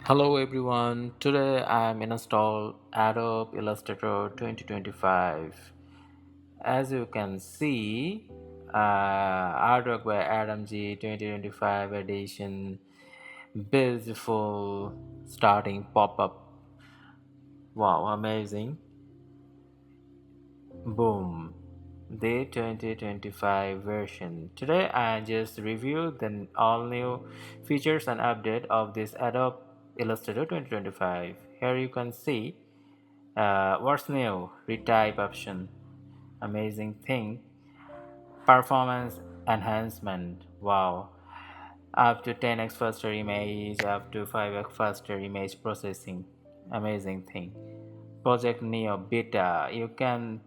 Hello everyone, today I'm install Adobe Illustrator 2025. As you can see, artwork by Adam G 2025 edition, beautiful starting pop-up. Wow, amazing. Boom. The 2025 version. Today I just reviewed the all new features and update of this Adobe Illustrator 2025. Here you can see what's new, retype option, amazing thing, performance enhancement, wow, up to 10x faster image, up to 5x faster image processing, amazing thing. Project Neo Beta, you can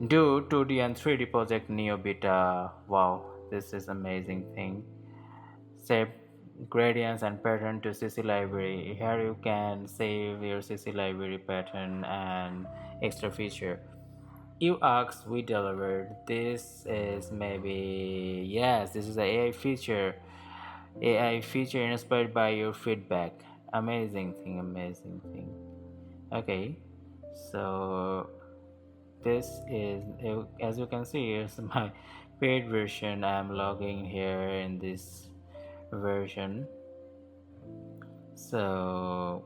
do 2D and 3D Project Neo Beta, wow, this is amazing thing. Save gradients and pattern to CC library. Here you can save your CC library pattern and extra feature. You asked, we delivered. This is maybe, yes, this is a AI feature inspired by your feedback. Amazing thing, amazing thing. Okay, so this is, as you can see, here's my paid version. I'm logging here in this version. So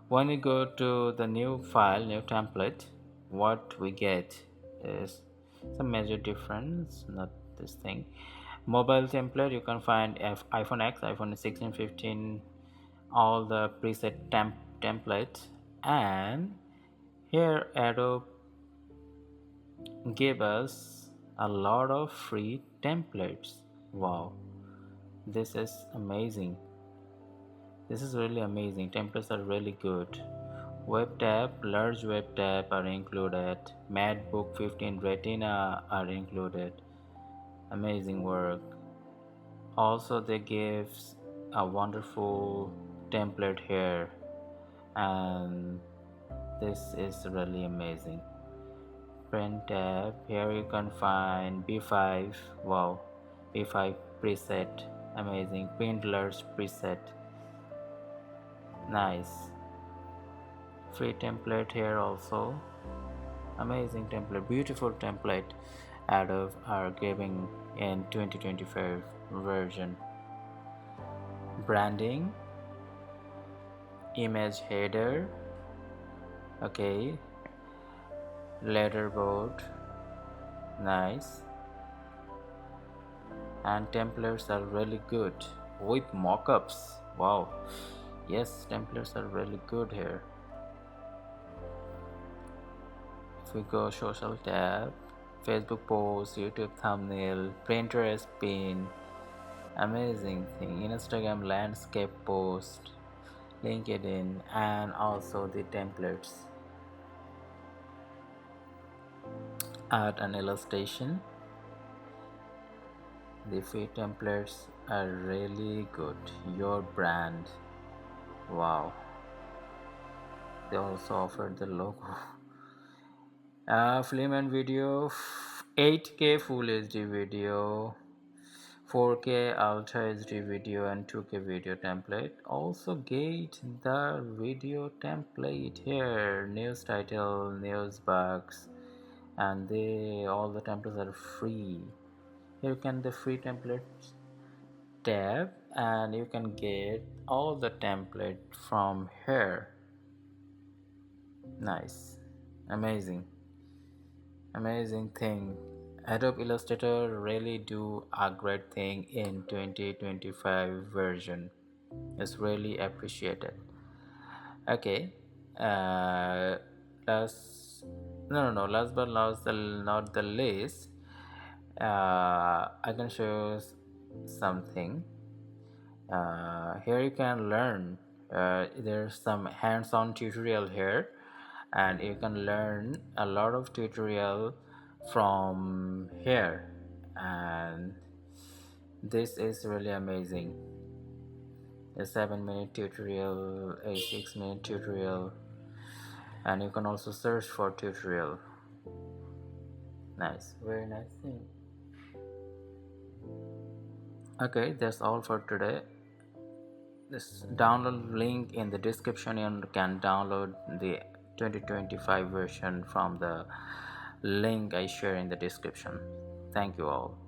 when we go to the new file, new template, what we get is some major difference, not this thing. Mobile template, you can find iPhone X, iPhone 16, 15, all the preset templates. And here Adobe gave us a lot of free templates. Wow, this is amazing. This is really amazing. Templates are really good. Web tab, large web tab are included. MacBook 15 Retina are included. Amazing work. Also, they give a wonderful template here, and this is really amazing. Print tab, here you can find B5. Wow, B5 preset, amazing. Print large preset, nice. Free template here also, amazing template, beautiful template out of our giving in 2025 version. Branding, image header, okay, letterboard, nice. And templates are really good with mockups. Wow, yes, templates are really good here. If we go social tab, Facebook post, YouTube thumbnail, Pinterest pin, amazing thing, Instagram landscape post, LinkedIn, and also the templates. Add an illustration. The free templates are really good. Your brand, wow. They also offer the logo. Film and video, 8K Full HD video, 4K Ultra HD video, and 2K video template. Also get the video template here, news title, news box, and all the templates are free. Here you can the free templates tab, and you can get all the template from here. Nice, amazing thing. Adobe Illustrator really do a great thing in 2025 version. It's really appreciated. Okay, last, last but not the least, I can show you something. Here you can learn. There's some hands-on tutorial here, and you can learn a lot of tutorial from here, and this is really amazing. A 7-minute tutorial, a 6-minute tutorial, and you can also search for tutorial. Nice, very nice thing. Okay, that's all for today. this download link in the description. You can download the 2025 version from the link I share in the description. Thank you all.